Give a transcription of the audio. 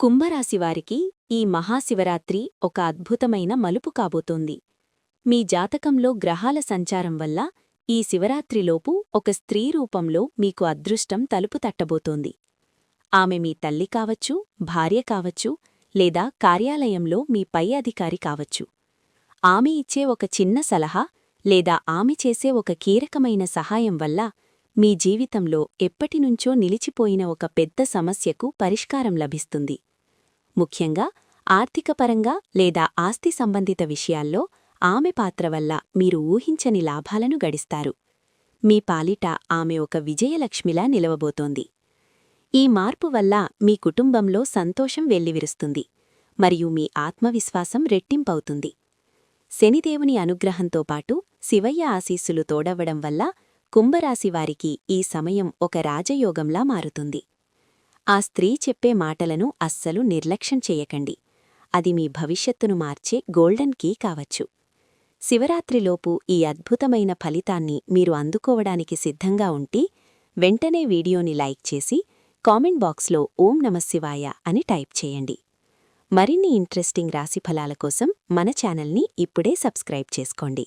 కుంభరాశివారికి ఈ మహాశివరాత్రి ఒక అద్భుతమైన మలుపు కాబోతోంది. మీ జాతకంలో గ్రహాల సంచారం వల్ల ఈ శివరాత్రిలోపు ఒక స్త్రీ రూపంలో మీకు అదృష్టం తలుపు తట్టబోతోంది. ఆమె మీ తల్లి కావచ్చు, భార్య కావచ్చు, లేదా కార్యాలయంలో మీ పై అధికారి కావచ్చు. ఆమె ఇచ్చే ఒక చిన్న సలహా లేదా ఆమె చేసే ఒక కీలకమైన సహాయం వల్ల మీ జీవితంలో ఎప్పటినుంచో నిలిచిపోయిన ఒక పెద్ద సమస్యకు పరిష్కారం లభిస్తుంది. ముఖ్యంగా ఆర్థికపరంగా లేదా ఆస్తి సంబంధిత విషయాల్లో ఆమె పాత్ర వల్ల మీరు ఊహించని లాభాలను గడిస్తారు. మీ పాలిట ఆమె ఒక విజయలక్ష్మిలా నిలవబోతోంది. ఈ మార్పు వల్ల మీ కుటుంబంలో సంతోషం వెల్లివిరుస్తుంది మరియు మీ ఆత్మవిశ్వాసం రెట్టింపవుతుంది. శనిదేవుని అనుగ్రహంతో పాటు శివయ్య ఆశీస్సులు తోడవ్వడం వల్ల కుంభరాశివారికి ఈ సమయం ఒక రాజయోగంలా మారుతుంది. ఆ స్త్రీ చెప్పే మాటలను అస్సలు నిర్లక్ష్యం చెయ్యకండి. అది మీ భవిష్యత్తును మార్చే గోల్డెన్ కీ కావచ్చు. శివరాత్రిలోపు ఈ అద్భుతమైన ఫలితాన్ని మీరు అందుకోవడానికి సిద్ధంగా ఉంటే వెంటనే వీడియోని లైక్ చేసి కామెంట్ బాక్స్లో ఓం నమఃశివాయ అని టైప్ చేయండి. మరిన్ని ఇంట్రెస్టింగ్ రాశిఫలాల కోసం మన ఛానల్ని ఇప్పుడే సబ్స్క్రైబ్ చేసుకోండి.